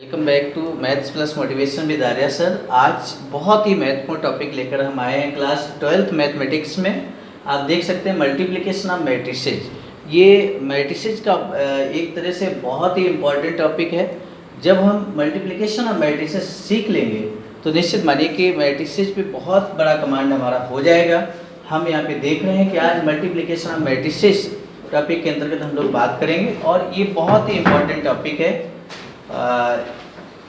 Welcome back to maths plus motivation with Arya sir. आज बहुत ही महत्वपूर्ण टॉपिक लेकर हम आए हैं क्लास 12th मैथमेटिक्स में। आप देख सकते हैं मल्टीप्लिकेशन ऑफ मैट्रिसेस। ये मैट्रिसेस का एक तरह से बहुत ही इम्पॉर्टेंट टॉपिक है। जब हम मल्टीप्लिकेशन ऑफ मैट्रिसेस सीख लेंगे तो निश्चित मानिए कि मैट्रिसेस पे बहुत बड़ा कमांड हमारा हो जाएगा। हम यहाँ पे देख रहे हैं कि आज मल्टीप्लिकेशन ऑफ मैट्रिसेस टॉपिक के अंतर्गत हम लोग बात करेंगे और ये बहुत ही इम्पॉर्टेंट टॉपिक है।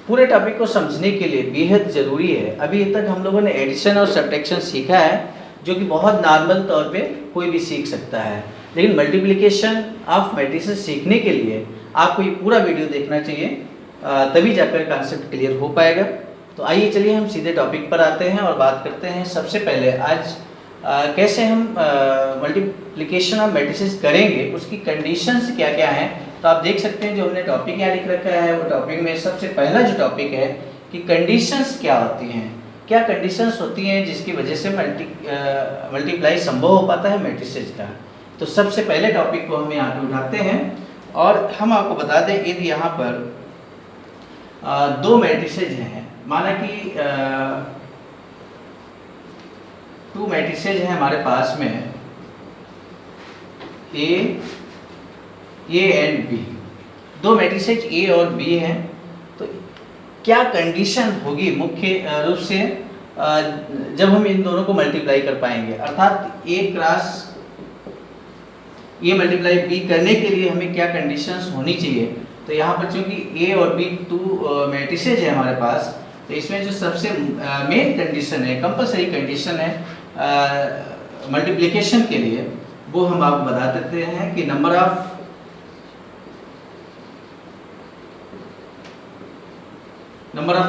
पूरे टॉपिक को समझने के लिए बेहद ज़रूरी है। अभी तक हम लोगों ने एडिशन और सब्ट्रैक्शन सीखा है जो कि बहुत नॉर्मल तौर पे कोई भी सीख सकता है, लेकिन मल्टीप्लिकेशन ऑफ मैट्रिसेस सीखने के लिए आपको ये पूरा वीडियो देखना चाहिए, तभी जाकर कॉन्सेप्ट क्लियर हो पाएगा। तो आइए चलिए हम सीधे टॉपिक पर आते हैं और बात करते हैं। सबसे पहले आज कैसे हम मल्टीप्लिकेशन ऑफ मैट्रिसेस करेंगे, उसकी कंडीशंस क्या क्या हैं। तो आप देख सकते हैं जो हमने टॉपिक यहाँ लिख रखा है वो टॉपिक में सबसे पहला जो टॉपिक है कि कंडीशंस क्या होती हैं, क्या कंडीशंस होती हैं जिसकी वजह से मल्टीप्लाई संभव हो पाता है मैट्रिसेस का। तो सबसे पहले टॉपिक को हम यहाँ पे उठाते हैं और हम आपको बता दें यदि यहाँ पर दो मैट्रिसेस हैं, माना कि टू मैट्रिसेस हैं हमारे पास में ए एंड बी, दो मैट्रिसेस ए और बी हैं। तो क्या कंडीशन होगी मुख्य रूप से जब हम इन दोनों को मल्टीप्लाई कर पाएंगे, अर्थात ए क्रॉस ए मल्टीप्लाई बी करने के लिए हमें क्या कंडीशंस होनी चाहिए। तो यहाँ पर चूंकि ए और बी टू मैट्रिसेस है हमारे पास, तो इसमें जो सबसे मेन कंडीशन है, कंपलसरी कंडीशन है मल्टीप्लिकेशन के लिए, वो हम आपको बता देते हैं कि number of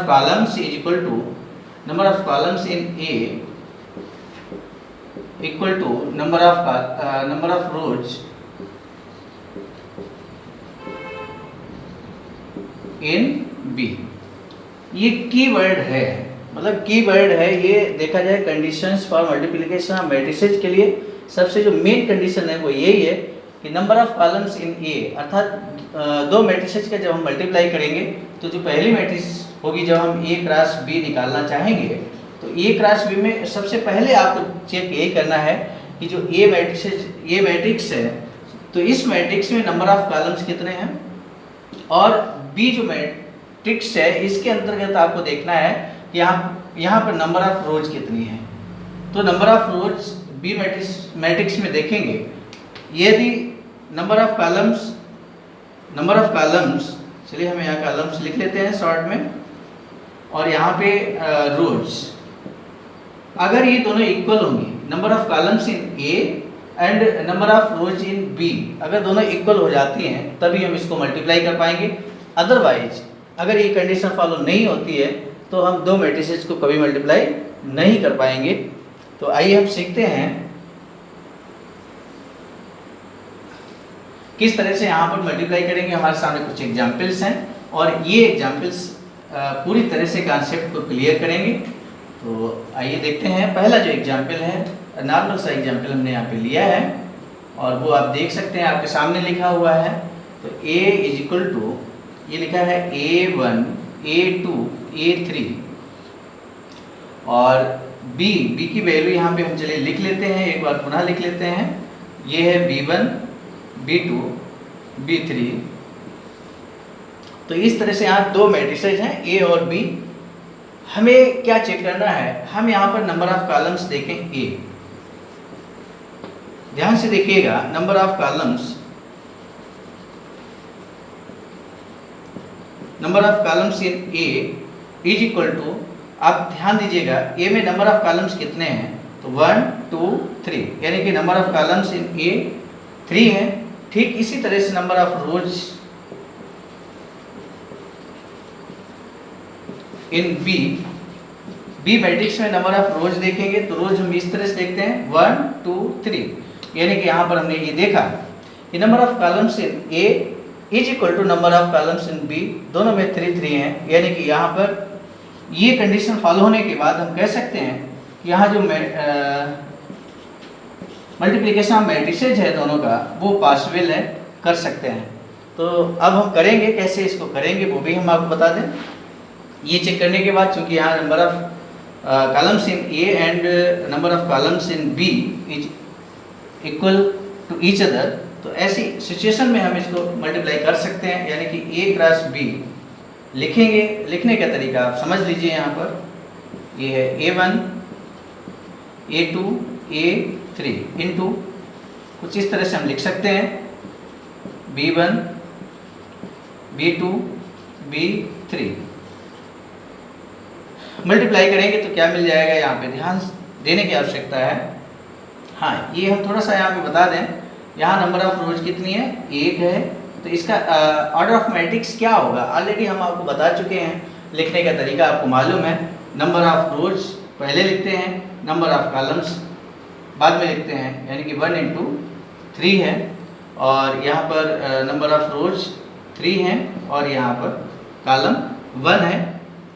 columns is equal to number of columns in A equal to number of rows in B। ये कीवर्ड है, मतलब कीवर्ड है। ये देखा जाए conditions for multiplication of matrices के लिए सबसे जो मेन कंडीशन है वो यही है कि नंबर ऑफ कॉलम्स इन ए, अर्थात दो मैट्रिसेस का जब हम मल्टीप्लाई करेंगे तो जो पहली मैट्रिक्स होगी, जब हम ए क्रॉस बी निकालना चाहेंगे तो ए क्रॉस बी में सबसे पहले आपको चेक ये करना है कि जो ए मैट्रिक्स है तो इस मैट्रिक्स में नंबर ऑफ कॉलम्स कितने हैं, और बी जो मैट्रिक्स है इसके अंतर्गत आपको देखना है कि यहाँ पर नंबर ऑफ रोज कितनी है। तो number of rows B matrix में देखेंगे, यदि नंबर ऑफ कॉलम्स चलिए हम यहाँ कॉलम्स लिख लेते हैं शॉर्ट में, और यहाँ पे रोज अगर ये दोनों इक्वल होंगी, number of columns in A and number of rows in B अगर दोनों इक्वल हो जाती हैं तभी हम इसको मल्टीप्लाई कर पाएंगे। अदरवाइज अगर ये कंडीशन फॉलो नहीं होती है तो हम दो मैट्रिसेस को कभी मल्टीप्लाई नहीं कर पाएंगे। तो आइए हम सीखते हैं किस तरह से यहाँ पर मल्टीप्लाई करेंगे। हमारे सामने कुछ एग्जाम्पल्स हैं और ये एग्जाम्पल्स पूरी तरह से कॉन्सेप्ट को क्लियर करेंगे। तो आइए देखते हैं। पहला जो एग्जाम्पल है, नॉर्मल सा एग्जाम्पल हमने यहाँ पे लिया है और वो आप देख सकते हैं आपके सामने लिखा हुआ है। तो a इज इक्वल टू, ये लिखा है a1 a2 a3 और b की वैल्यू यहाँ पे हम चलिए लिख लेते हैं, एक बार पुनः लिख लेते हैं। ये है b1 b2 b3। तो इस तरह से यहाँ दो मैट्रिसेस हैं ए और बी। हमें क्या चेक करना है, हम यहाँ पर नंबर ऑफ कॉलम्स देखें ए, ध्यान से देखिएगा। Number of columns in A is equal to, आप ध्यान दीजिएगा ए में नंबर ऑफ कॉलम्स कितने हैं, तो 1 2 3, यानी कि number of columns in A 3 है। ठीक इसी तरह से number of rows in B matrix में नंबर ऑफ रोज देखेंगे तो रोज हम इस तरह से देखते हैं 1 2 3, यानी कि यहाँ पर हमने ये देखा कि number of columns in A is equal to number of columns in B, दोनों में 3 3 हैं। यानी कि यहाँ पर ये कंडीशन फॉलो होने के बाद हम कह सकते हैं कि यहाँ जो मल्टीप्लिकेशन ऑफ मैट्रिसेस है दोनों का वो पॉसिबल है, कर सकते हैं। तो अब हम करेंगे कैसे, इसको करेंगे वो भी हम आपको बता दें। ये चेक करने के बाद चूंकि यहाँ number of columns in A and number of columns in B is equal to each other, तो ऐसी सिचुएशन में हम इसको मल्टीप्लाई कर सकते हैं, यानी कि ए क्रॉस बी लिखेंगे। लिखने का तरीका आप समझ लीजिए, यहाँ पर ये है A1 A2 A3 इंटू कुछ इस तरह से हम लिख सकते हैं B1 B2 B3। मल्टीप्लाई करेंगे तो क्या मिल जाएगा, यहाँ पे ध्यान देने की आवश्यकता है। हाँ, ये हम थोड़ा सा यहाँ पे बता दें, यहाँ नंबर ऑफ रोज कितनी है, 1 है, तो इसका ऑर्डर ऑफ मैट्रिक्स क्या होगा ऑलरेडी हम आपको बता चुके हैं। लिखने का तरीका आपको मालूम है, नंबर ऑफ रोज पहले लिखते हैं, नंबर ऑफ कॉलम्स बाद में लिखते हैं, यानी कि 1 इंटू 3 है, और यहाँ पर नंबर ऑफ रोज 3 है और यहाँ पर कॉलम 1 है।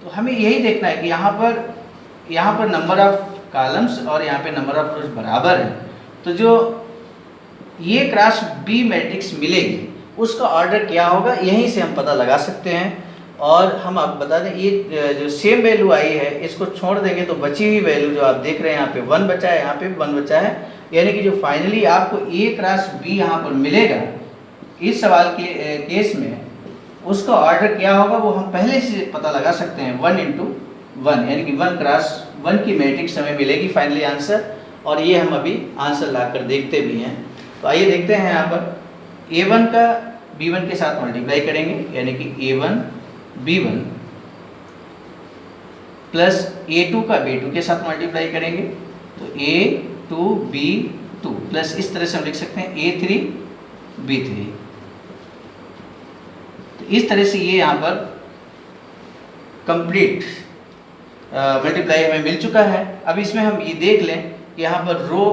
तो हमें यही देखना है कि यहाँ पर नंबर ऑफ कॉलम्स और यहाँ पे नंबर ऑफ रोज बराबर है, तो जो ये क्रॉस बी मैट्रिक्स मिलेगी उसका ऑर्डर क्या होगा, यहीं से हम पता लगा सकते हैं। और हम आपको बता दें, ये जो सेम वैल्यू आई है इसको छोड़ देंगे तो बची हुई वैल्यू जो आप देख रहे हैं, यहाँ पे 1 बचा है, यहाँ पे 1 बचा है, यानी कि जो फाइनली आपको ए क्रॉस बी यहाँ पर मिलेगा इस सवाल के केस में, उसका ऑर्डर क्या होगा वो हम पहले से पता लगा सकते हैं। 1 इंटू 1 यानी कि 1 क्रॉस 1 की मैट्रिक्स हमें मिलेगी फाइनली आंसर, और ये हम अभी आंसर लाकर देखते भी हैं। तो आइए देखते हैं, यहाँ पर A1 का B1 के साथ मल्टीप्लाई करेंगे, यानी कि A1 B1 प्लस A2 का B2 के साथ मल्टीप्लाई करेंगे, तो A2 B2 प्लस इस तरह से हम लिख सकते हैं A3 B3। तो इस तरह से ये यहाँ पर कंप्लीट मल्टीप्लाई हमें मिल चुका है। अब इसमें हम ये देख लें कि यहाँ पर रो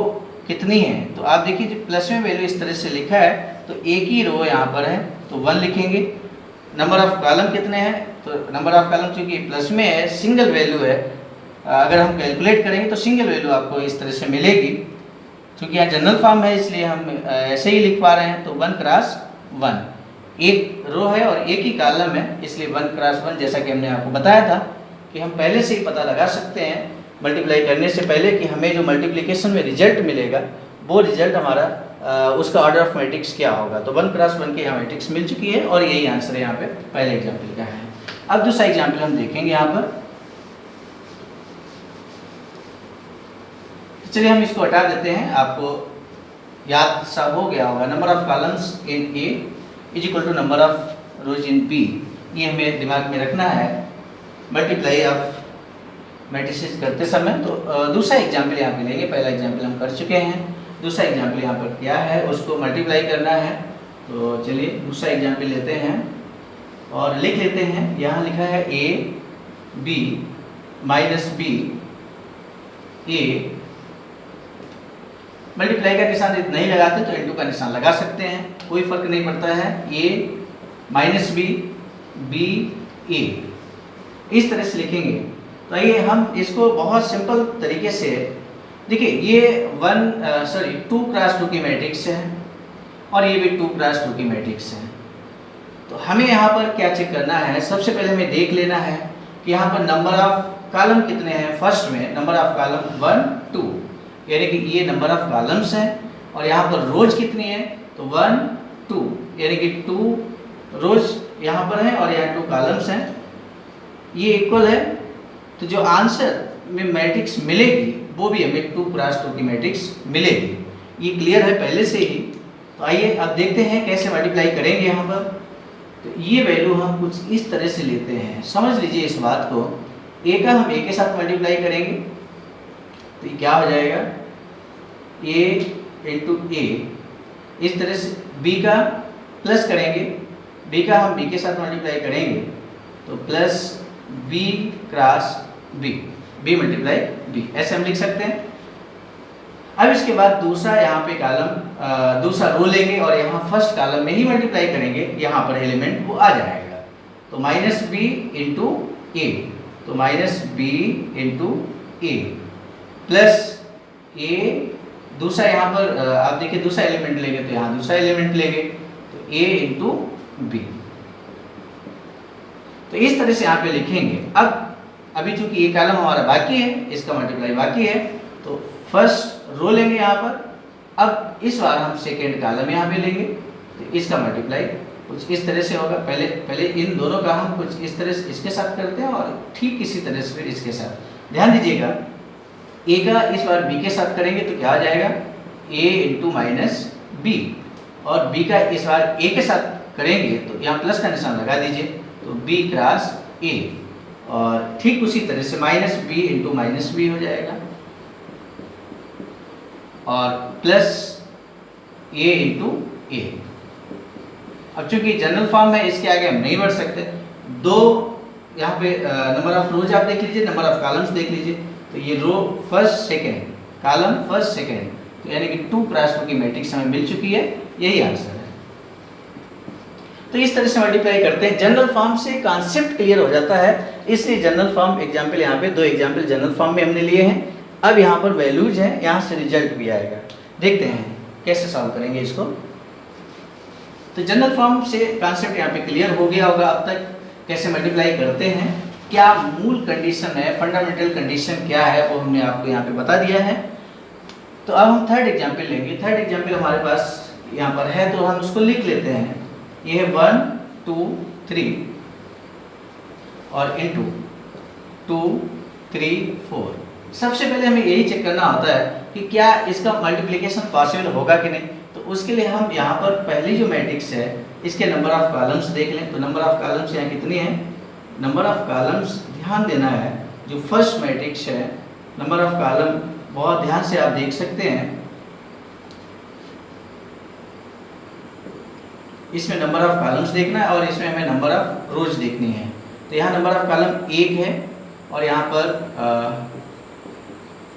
कितनी है, तो आप देखिए जो प्लस में वैल्यू इस तरह से लिखा है, तो एक ही रो यहाँ पर है तो 1 लिखेंगे। नंबर ऑफ कॉलम कितने हैं, तो नंबर ऑफ कॉलम चूँकि प्लस में है, सिंगल वैल्यू है, अगर हम कैलकुलेट करेंगे तो सिंगल वैल्यू आपको इस तरह से मिलेगी। चूँकि यहाँ जनरल फॉर्म है इसलिए हम ऐसे ही लिख पा रहे हैं, तो 1 क्रॉस 1 एक रो है और एक ही कॉलम है, इसलिए 1 क्रॉस 1 जैसा कि हमने आपको बताया था कि हम पहले से ही पता लगा सकते हैं मल्टीप्लाई करने से पहले कि हमें जो मल्टीप्लिकेशन में रिजल्ट मिलेगा वो रिजल्ट हमारा उसका ऑर्डर ऑफ मैट्रिक्स क्या होगा। तो 1 क्रॉस 1 की यहाँ मैट्रिक्स मिल चुकी है और यही आंसर यहाँ पे पहले एग्जाम्पल का है। अब दूसरा एग्जाम्पल हम देखेंगे यहाँ पर, चलिए हम इसको हटा देते हैं, आपको याद सा हो गया होगा। Number of columns in A is equal to number of rows in B, ये हमें दिमाग में रखना है मल्टीप्लाई ऑफ मैट्रिसेस करते समय। तो दूसरा एग्जाम्पल यहाँ पे लेंगे, पहला एग्जाम्पल हम कर चुके हैं, दूसरा एग्जाम्पल यहाँ पर क्या है उसको मल्टीप्लाई करना है। तो चलिए दूसरा एग्जाम्पल लेते हैं और लिख लेते हैं। यहाँ लिखा है A B minus B A, multiply का निशान नहीं लगाते तो इंटू का निशान लगा सकते हैं, कोई फर्क नहीं पड़ता है। ए माइनस बी बी ए इस तरह से लिखेंगे। तो आइए हम इसको बहुत सिंपल तरीके से देखिए, ये 2 क्रॉस 2 की मैट्रिक्स है और ये भी 2 क्रॉस 2 की मैट्रिक्स है। तो हमें यहाँ पर क्या चेक करना है, सबसे पहले हमें देख लेना है कि यहाँ पर नंबर ऑफ कॉलम कितने हैं। फर्स्ट में नंबर ऑफ कॉलम 1 2, यानी कि ये नंबर ऑफ कॉलम्स हैं, और यहाँ पर रोज कितनी है, तो 1 2 यानी कि 2 रोज यहाँ पर है और यहाँ 2 कॉलम्स हैं, ये इक्वल है। तो जो आंसर में मैट्रिक्स मिलेगी वो भी हमें 2 क्रॉस 2 की मैट्रिक्स मिलेगी। ये क्लियर है पहले से ही। तो आइए अब देखते हैं कैसे मल्टीप्लाई करेंगे यहाँ पर। तो ये वैल्यू हम कुछ इस तरह से लेते हैं, समझ लीजिए इस बात को। ए का हम ए के साथ मल्टीप्लाई करेंगे तो ये क्या हो जाएगा, ए इंटू ए, इस तरह से। बी का प्लस करेंगे, बी का हम बी के साथ मल्टीप्लाई करेंगे तो plus B cross B, B multiply B, ऐसे हम लिख सकते हैं। अब इसके बाद दूसरा यहाँ पे कॉलम दूसरा रो लेंगे और यहाँ फर्स्ट कॉलम में ही मल्टीप्लाई करेंगे, यहाँ पर एलिमेंट वो आ जाएगा। तो माइनस बी इंटू ए, तो माइनस बी इंटू ए प्लस ए, दूसरा यहाँ पर आप देखिए दूसरा एलिमेंट लेंगे तो यहाँ दूसरा एलिमेंट लेंगे, तो ए इंटू बी। तो इस तरह से यहाँ पे लिखेंगे। अब अभी चूंकि ये कॉलम हमारा बाकी है, इसका मल्टीप्लाई बाकी है, तो फर्स्ट रो लेंगे यहाँ पर। अब इस बार हम सेकेंड कॉलम यहाँ पे लेंगे, तो इसका मल्टीप्लाई कुछ इस तरह से होगा। पहले इन दोनों का हम कुछ इस तरह से इसके साथ करते हैं और ठीक इसी तरह से फिर इसके साथ। ध्यान दीजिएगा, ए का इस बार बी के साथ करेंगे तो क्या आ जाएगा, ए इंटू माइनस बी, और बी का इस बार ए के साथ करेंगे तो यहाँ प्लस का निशान लगा दीजिए, तो बी क्रॉस ए, और ठीक उसी तरह से minus B into minus B हो जाएगा, और प्लस ए इंटू ए। अब चूंकि जनरल फॉर्म में इसके आगे हम नहीं बढ़ सकते, दो यहाँ पे नंबर ऑफ रोज आप देख लीजिए, नंबर ऑफ कॉलम्स देख लीजिए, तो ये row first second, column first second, तो यानी कि 2 क्रॉस 2 की मैट्रिक्स हमें मिल चुकी है, यही आंसर है। तो इस तरह से मल्टीप्लाई करते हैं। जनरल फॉर्म से कॉन्सेप्ट क्लियर हो जाता है, इसलिए जनरल फॉर्म एग्जाम्पल यहाँ पे 2 एग्जाम्पल जनरल फॉर्म में हमने लिए हैं। अब यहाँ पर वैल्यूज हैं, यहाँ से रिजल्ट भी आएगा। देखते हैं कैसे सॉल्व करेंगे इसको। तो जनरल फॉर्म से कॉन्सेप्ट यहाँ पे क्लियर हो गया होगा अब तक, कैसे मल्टीप्लाई करते हैं, क्या मूल कंडीशन है, फंडामेंटल कंडीशन क्या है, वो हमने आपको यहाँ पे बता दिया है। तो अब हम थर्ड एग्जाम्पल लेंगे। थर्ड एग्जाम्पल हमारे पास यहाँ पर है, तो हम उसको लिख लेते हैं। ये है 1 2 3 और इंटू 2 3 4। सबसे पहले हमें यही चेक करना होता है कि क्या इसका मल्टीप्लिकेशन पॉसिबल होगा कि नहीं। तो उसके लिए हम यहाँ पर पहली जो मैट्रिक्स है इसके नंबर ऑफ कॉलम्स देख लें। तो नंबर ऑफ कॉलम्स यहाँ कितनी है, नंबर ऑफ कॉलम्स ध्यान देना है, जो फर्स्ट मैट्रिक्स है नंबर ऑफ कॉलम बहुत ध्यान से आप देख सकते हैं, इसमें नंबर ऑफ कॉलम्स देखना है और इसमें हमें नंबर ऑफ रोज देखनी है। तो यहाँ नंबर ऑफ कॉलम 1 है और यहाँ पर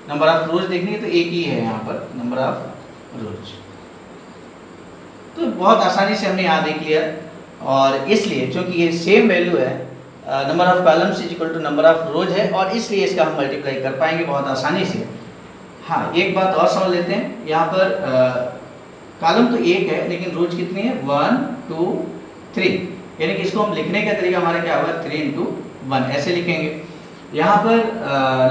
नंबर ऑफ रोज देखनी है, तो एक ही है यहाँ पर नंबर ऑफ रोज। तो बहुत आसानी से हमने यहाँ देख लिया, और इसलिए क्योंकि ये सेम वैल्यू है, number of columns is equal to number of rows है, और इसलिए इसका हम मल्टीप्लाई कर पाएंगे बहुत आसानी से। हाँ, एक बात और समझ लेते हैं, यहाँ पर कॉलम तो 1 है लेकिन रोज कितनी है, 1 2 3, यानी कि इसको हम लिखने का तरीका हमारा क्या होगा, 3 इंटू 1 ऐसे लिखेंगे। यहाँ पर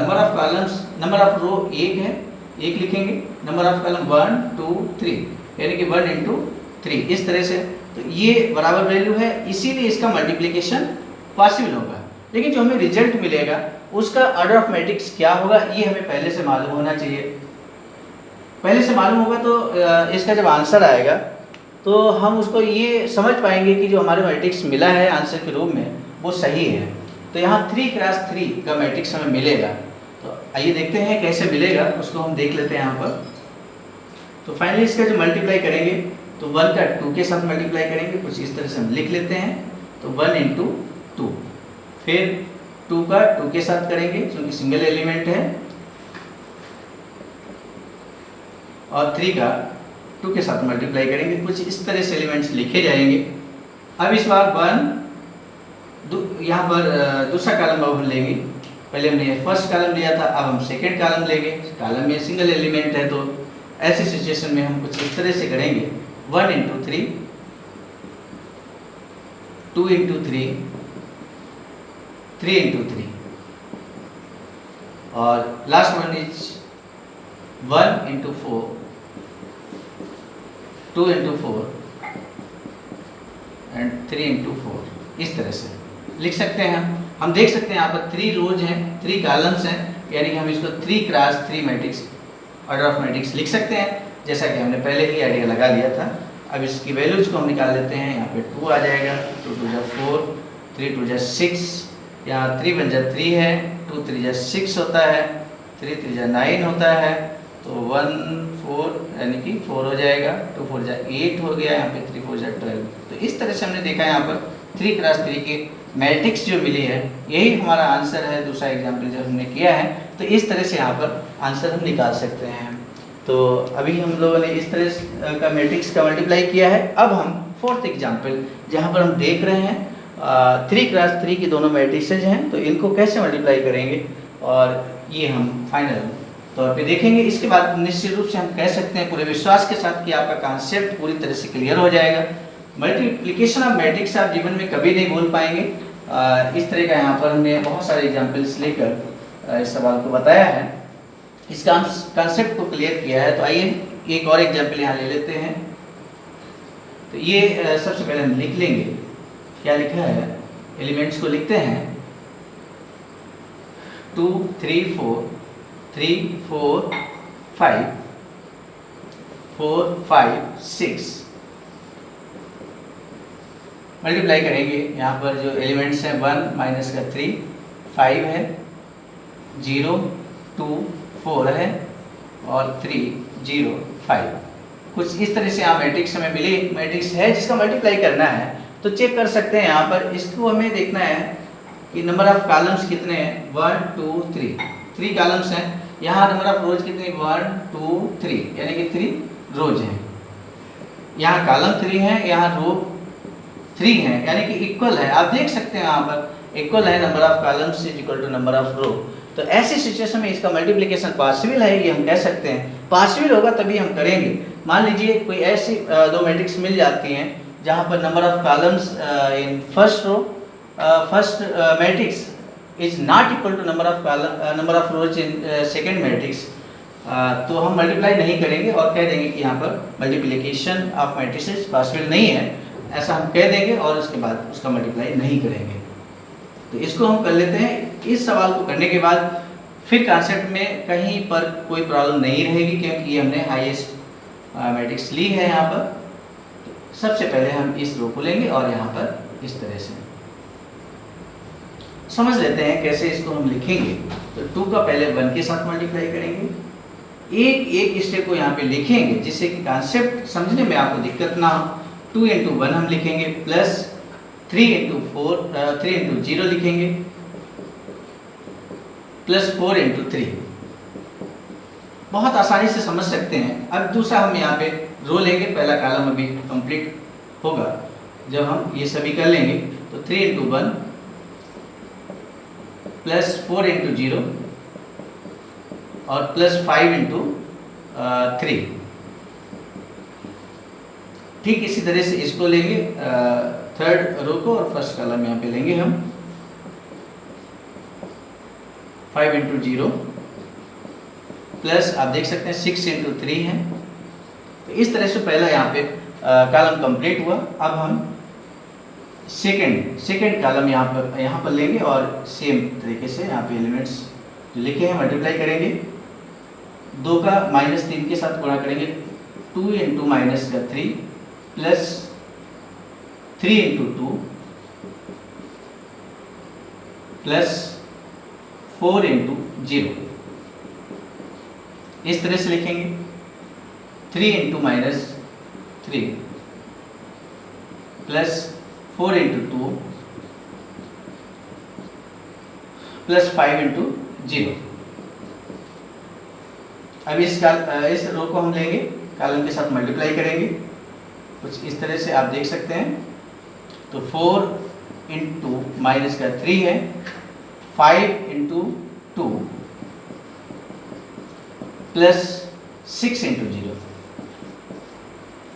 number of columns, number of row 1 है, 1 लिखेंगे, नंबर ऑफ कॉलम 1 2 3, यानी कि 1 इंटू 3, इस तरह से। तो ये बराबर वैल्यू है, इसीलिए इसका मल्टीप्लिकेशन पॉसिबल होगा। लेकिन जो हमें रिजल्ट मिलेगा उसका ऑर्डर ऑफ मैट्रिक्स क्या होगा, ये हमें पहले से मालूम होना चाहिए। पहले से मालूम होगा तो इसका जब आंसर आएगा तो हम उसको ये समझ पाएंगे कि जो हमारे मैट्रिक्स मिला है आंसर के रूप में वो सही है। तो यहाँ 3 क्रॉस 3 का मैट्रिक्स हमें मिलेगा। तो आइए देखते हैं कैसे मिलेगा, उसको हम देख लेते हैं यहाँ पर। तो फाइनली इसका जो मल्टीप्लाई करेंगे तो 1 का 2 के साथ मल्टीप्लाई करेंगे, कुछ इस तरह से हम लिख लेते हैं। तो 1 इंटू 2, फिर 2 का 2 के साथ करेंगे क्योंकि सिंगल एलिमेंट है, और 3 का 2 के साथ मल्टीप्लाई करेंगे, कुछ इस तरह से एलिमेंट्स लिखे जाएंगे। अब इस बार 1 यहाँ पर दूसरा कॉलम अब हम लेंगे, पहले हमने फर्स्ट कॉलम लिया था, अब हम सेकेंड कॉलम लेंगे। कॉलम में सिंगल एलिमेंट है तो ऐसी सिचुएशन में हम कुछ इस तरह से करेंगे, 1 इंटू 3, 2 इंटू 3, 3 इंटू 3, और last one is 1 into 4, 2 into 4 and 3 into 4, इस तरह से लिख सकते हैं। हम देख सकते हैं यहाँ पर 3 रोज हैं, 3 कॉलम्स हैं, यानी कि हम इसको 3 cross 3 matrix, order of matrix लिख सकते हैं, जैसा कि हमने पहले ही आइडिया लगा लिया था। अब इसकी वैल्यूज को हम निकाल लेते हैं। यहाँ पे 2 आ जाएगा, 2 2 जा 4, 3 2 जा 6, यहाँ 3 1 जा 3 है, 2 3 जा 6 होता है, 3 3 जा 9 होता है, तो 1 4 यानी कि 4 हो जाएगा, 2 4 जा 8 हो गया, यहाँ पे 3 4 जा 12। तो इस तरह से हमने देखा यहाँ पर 3 क्रॉस 3 की मैट्रिक्स जो मिली है, यही हमारा आंसर है। दूसरा एग्जाम्पल जो हमने किया है, तो इस तरह से यहाँ पर आंसर हम निकाल सकते हैं। तो अभी हम लोगों ने इस तरह का मैट्रिक्स का मल्टीप्लाई किया है। अब हम फोर्थ एग्जाम्पल जहाँ पर हम देख रहे हैं 3 क्रॉस 3 की दोनों मैट्रिक्सेज हैं, तो इनको कैसे मल्टीप्लाई करेंगे, और ये हम फाइनल तौर पे देखेंगे। इसके बाद निश्चित रूप से हम कह सकते हैं पूरे विश्वास के साथ कि आपका कॉन्सेप्ट पूरी तरह से क्लियर हो जाएगा। मल्टीप्लिकेशन ऑफ मैट्रिक्स आप जीवन में कभी नहीं भूल पाएंगे। इस तरह का यहाँ पर हमने बहुत सारे एग्जाम्पल्स लेकर इस सवाल को बताया है, इस कॉन्सेप्ट को क्लियर किया है। तो आइए एक और एग्जाम्पल यहाँ ले लेते हैं। तो ये सबसे पहले हम लिख लेंगे, क्या लिखा है, एलिमेंट्स को लिखते हैं 2 3 4 3 4 5 4 5 6 मल्टीप्लाई करेंगे। यहाँ पर जो एलिमेंट्स हैं 1 माइनस का 3 5 है, 0 2 4 है और 3 0 5। कुछ इस तरह से यहाँ मैट्रिक्स हमें मिली, मैट्रिक्स है जिसका मल्टीप्लाई करना है। तो चेक कर सकते हैं यहाँ पर, इसको हमें देखना है कि नंबर ऑफ कॉलम्स कितने हैं, 1 2 3 कॉलम्स हैं। यहाँ नंबर ऑफ रोज कितने, 1 2 3 यानी कि 3 रोज हैं। यहाँ कॉलम 3 है, यहाँ रो 3 है, यानी कि इक्वल है। आप देख सकते हैं यहाँ पर इक्वल है, number of columns is equal to number of row. तो ऐसी सिचुएशन में इसका मल्टीप्लिकेशन पॉसिबल है, ये हम कह सकते हैं। पॉसिबल होगा तभी हम करेंगे। मान लीजिए कोई ऐसी दो मैट्रिक्स मिल जाती हैं जहाँ पर number of columns in first row first matrix is not equal to number of rows in second matrix, तो हम मल्टीप्लाई नहीं करेंगे और कह देंगे कि यहाँ पर मल्टीप्लिकेशन ऑफ मैट्रिसेस पॉसिबल नहीं है, ऐसा हम कह देंगे और उसके बाद उसका मल्टीप्लाई नहीं करेंगे। तो इसको हम कर लेते हैं। इस सवाल को करने के बाद फिर कॉन्सेप्ट में कहीं पर कोई प्रॉब्लम नहीं रहेगी, क्योंकि ये हमने हाईएस्ट मैट्रिक्स ली है। यहाँ पर तो सबसे पहले हम इस रो को लेंगे और यहाँ पर इस तरह से समझ लेते हैं कैसे इसको हम लिखेंगे। तो 2 का पहले 1 के साथ मल्टीप्लाई करेंगे, एक स्टेप को यहाँ पे लिखेंगे जिससे कि कॉन्सेप्ट समझने में आपको दिक्कत ना हो। 2 इंटू 1 हम लिखेंगे, प्लस 3 इंटू 0 लिखेंगे, प्लस 4 इंटू 3। बहुत आसानी से समझ सकते हैं। अब दूसरा हम यहाँ पे रो लेंगे, पहला कॉलम अभी कंप्लीट होगा जब हम ये सभी कर लेंगे। तो 3 इंटू 1 प्लस 4 इंटू 0 और प्लस 5 इंटू 3। ठीक इसी तरह से इसको लेंगे, थर्ड रो को, और फर्स्ट कॉलम यहाँ पे लेंगे हम 5 इंटू 0 प्लस आप देख सकते हैं 6 इंटू 3 है। तो इस तरह से पहला यहाँ पे कॉलम कंप्लीट हुआ। अब हम सेकंड कॉलम यहाँ पर लेंगे और सेम तरीके से यहाँ पे एलिमेंट्स जो लिखे हैं मल्टीप्लाई करेंगे। 2 का -3 के साथ गुणा करेंगे, 2 इंटू माइनस का 3 प्लस 3 इंटू 2 प्लस 4 इंटू 0। इस तरह से लिखेंगे 3 into -3 plus 4 into 2 plus 5 into 0। अब इस रो को हम लेंगे, कॉलम के साथ मल्टीप्लाई करेंगे कुछ इस तरह से, आप देख सकते हैं। तो 4 इंटू माइनस का 3 है, 5 इंटू 2 प्लस 6 इंटू 0।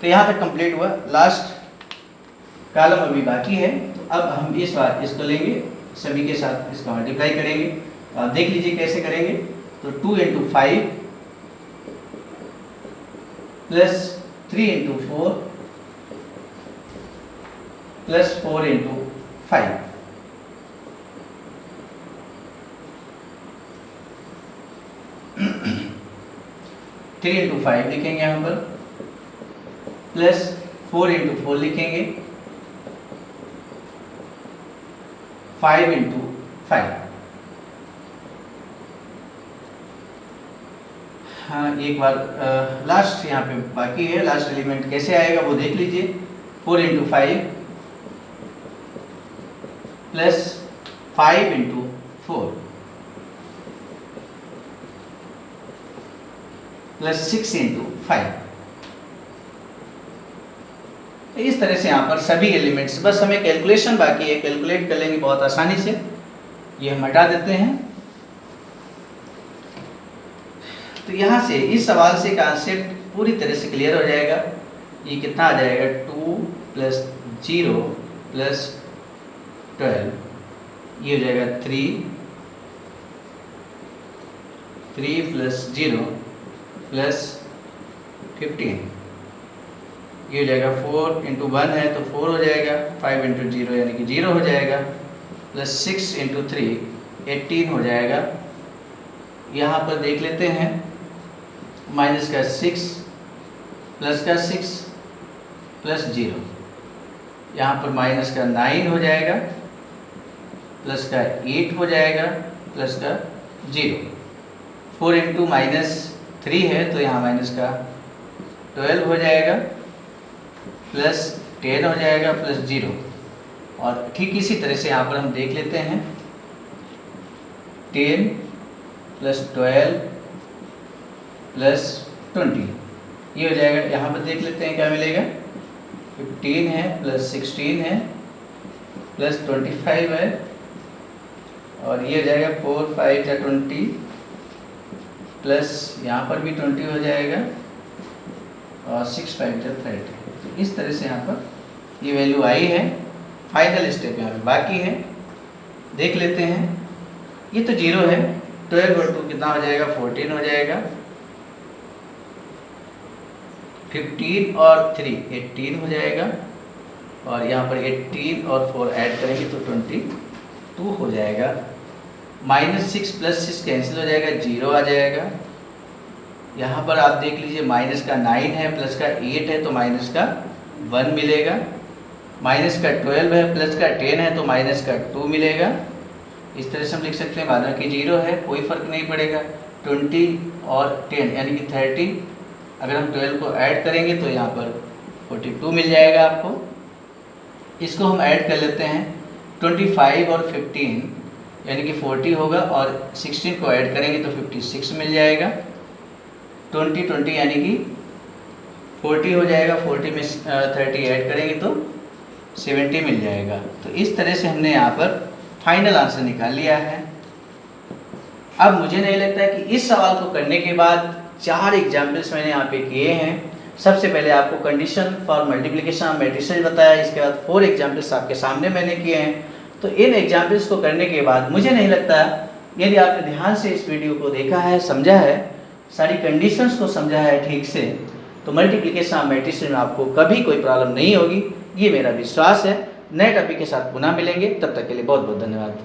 तो यहाँ तक कंप्लीट हुआ। लास्ट कॉलम अभी बाकी है, तो अब हम इस बार इसको लेंगे, सभी के साथ इसका मल्टीप्लाई करेंगे। आप देख लीजिए कैसे करेंगे। तो 2 into 5 plus 3 into 4 plus 4 into 5। Three into 5 लिखेंगे यहाँ पर, प्लस 4 इंटू 4 लिखेंगे, 5 इंटू 5। हाँ, एक बार लास्ट यहाँ पे बाकी है, लास्ट एलिमेंट कैसे आएगा वो देख लीजिए। 4 into 5 plus 5 into 4 plus 6 into 5। इस तरह से यहाँ पर सभी एलिमेंट्स, बस हमें कैलकुलेशन बाकी है, कैलकुलेट कर लेंगे बहुत आसानी से। ये हम हटा देते हैं। तो यहाँ से इस सवाल से कॉन्सेप्ट पूरी तरह से क्लियर हो जाएगा। ये कितना आ जाएगा, 2 प्लस 0 प्लस 12, ये हो जाएगा 3 प्लस 0 प्लस 15, ये हो जाएगा 4 इंटू 1 है तो 4 हो जाएगा, 5 इंटू 0 यानी कि 0 हो जाएगा, प्लस 6 इंटू 3 18 हो जाएगा। यहाँ पर देख लेते हैं, माइनस का 6 प्लस का 6 प्लस 0, यहाँ पर माइनस का 9 हो जाएगा, प्लस का 8 हो जाएगा, प्लस का 0, 4 इंटू माइनस 3 है तो यहाँ माइनस का 12 हो जाएगा, प्लस 10 हो जाएगा, प्लस 0। और ठीक इसी तरह से यहाँ पर हम देख लेते हैं, 10 प्लस 12 प्लस 20, ये हो जाएगा। यहाँ पर देख लेते हैं क्या मिलेगा, 15 है प्लस 16 है प्लस 25 है, और ये हो जाएगा 4 5 या 20 प्लस यहाँ पर भी 20 हो जाएगा, और 6 5 या 30। इस तरह से यहाँ पर ये वैल्यू आई है। फाइनल स्टेप यहाँ पे बाकी है, देख लेते हैं। ये तो 0 है, 12 और 2 कितना हो जाएगा, 14 हो जाएगा, 15 और 3 18 हो जाएगा, और यहाँ पर 18 और 4 ऐड करेंगे तो 22 हो जाएगा। माइनस 6 प्लस 6 कैंसिल हो जाएगा, 0 आ जाएगा। यहाँ पर आप देख लीजिए, माइनस का 9 है प्लस का 8 है तो माइनस का 1 मिलेगा, माइनस का 12 है प्लस का 10 है तो माइनस का 2 मिलेगा। इस तरह से हम लिख सकते हैं, हालांकि 0 है कोई फ़र्क नहीं पड़ेगा। 20 और 10 यानी कि 30, अगर हम 12 को ऐड करेंगे तो यहाँ पर 42 मिल जाएगा आपको। इसको हम ऐड कर लेते हैं, 25 और 15 यानी कि 40 होगा, और 16 को ऐड करेंगे तो 56 मिल जाएगा। 20 20 यानी कि 40 हो जाएगा, 40 में 30 ऐड करेंगे तो 70 मिल जाएगा। तो इस तरह से हमने यहाँ पर फाइनल आंसर निकाल लिया है। अब मुझे नहीं लगता है कि इस सवाल को करने के बाद 4 एग्जाम्पल्स मैंने यहाँ पे किए हैं। सबसे पहले आपको condition for multiplication of matrices बताया, इसके बाद 4 एग्जाम्पल्स आपके सामने मैंने किए हैं। तो इन एग्जाम्पल्स को करने के बाद मुझे नहीं लगता, यदि आपने ध्यान से इस वीडियो को देखा है, समझा है, सारी कंडीशंस को समझा है ठीक से, तो मल्टीप्लिकेशन ऑफ मैट्रिसेस में आपको कभी कोई प्रॉब्लम नहीं होगी, ये मेरा विश्वास है। नए टॉपिक के साथ पुनः मिलेंगे, तब तक के लिए बहुत बहुत धन्यवाद।